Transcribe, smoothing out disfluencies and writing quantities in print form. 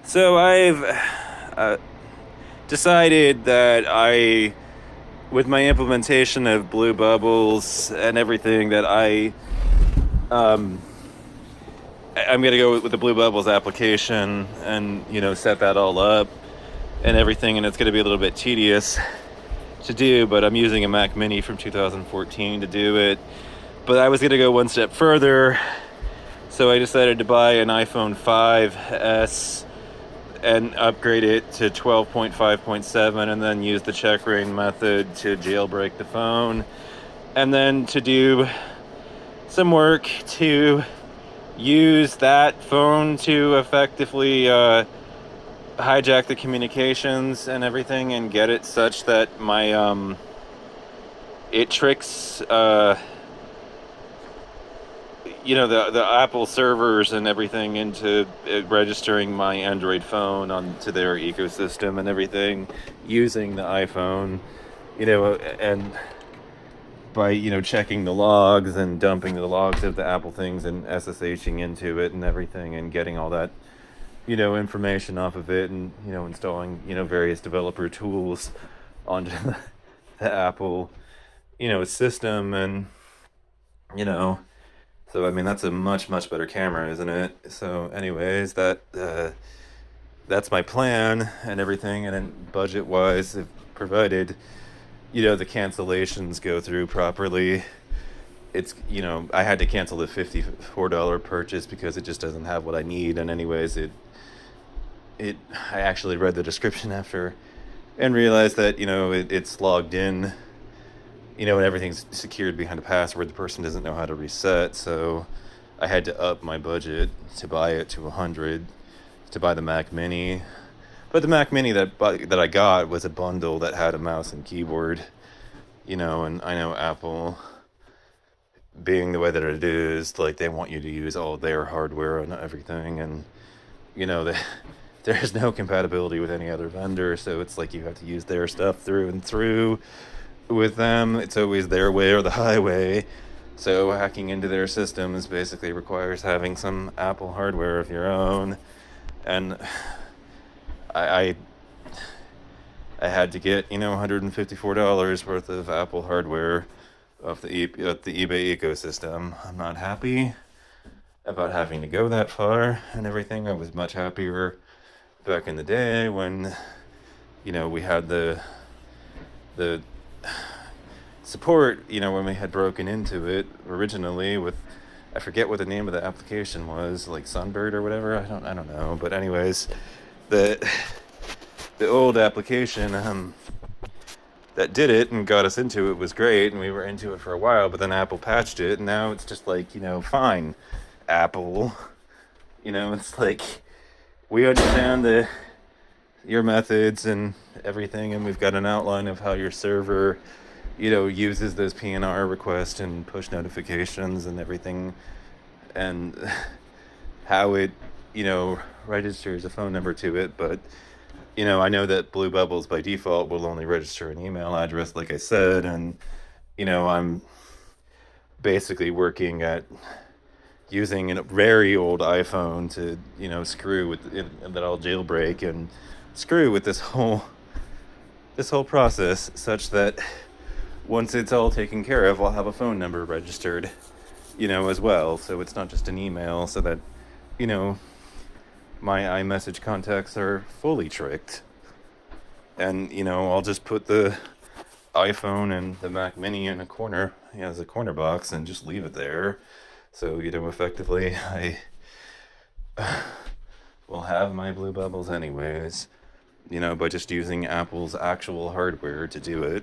So I've uh, decided that with my implementation of Blue Bubbles and everything, that um, I'm gonna go with the Blue Bubbles application and set that all up and everything, and it's gonna be a little bit tedious to do, but I'm using a Mac Mini from 2014 to do it. But I was gonna go one step further, so I decided to buy an iPhone 5S and upgrade it to 12.5.7 and then use the check rain method to jailbreak the phone and then to do some work to use that phone to effectively hijack the communications and everything and get it such that my it tricks the Apple servers and everything into registering my Android phone onto their ecosystem and everything using the iPhone, and by checking the logs and dumping the logs of the Apple things and SSHing into it and everything and getting all that information off of it and installing various developer tools onto the Apple system and you know so I mean that's a much better camera, isn't it? So anyways, that's my plan and everything, and then budget wise, if provided the cancellations go through properly, it's I had to cancel the $54 purchase because it just doesn't have what I need. And anyways, it I actually read the description after and realized that it's logged in, and everything's secured behind a password. The person doesn't know how to reset, so I had to up my budget to buy it to 100 to buy the Mac Mini. But the Mac Mini that I got was a bundle that had a mouse and keyboard, and I know Apple, being the way that it is, like they want you to use all their hardware and everything, and they, there's no compatibility with any other vendor, so it's like you have to use their stuff through and through with them. It's always their way or the highway. So hacking into their systems basically requires having some Apple hardware of your own. And I I had to get $154 worth of Apple hardware off the eBay ecosystem. I'm not happy about having to go that far and everything. I was much happier back in the day when we had the support, when we had broken into it originally with, I forget what the name of the application was, like Sunbird or whatever. I don't know. But anyways, the the old application that did it and got us into it was great, and we were into it for a while. But then Apple patched it, and now it's just like fine, Apple. It's like we understand your methods and everything, and we've got an outline of how your server uses those PNR requests and push notifications and everything, and how it registers a phone number to it. But I know that Blue Bubbles by default will only register an email address, like I said, and I'm basically working at using a very old iPhone to screw with it, that I'll jailbreak and screw with this whole process, such that once it's all taken care of, I'll have a phone number registered, as well. So it's not just an email, so that, you know, my iMessage contacts are fully tricked. And, I'll just put the iPhone and the Mac Mini in a corner, as a corner box, and just leave it there. So, effectively, I will have my Blue Bubbles anyways, by just using Apple's actual hardware to do it.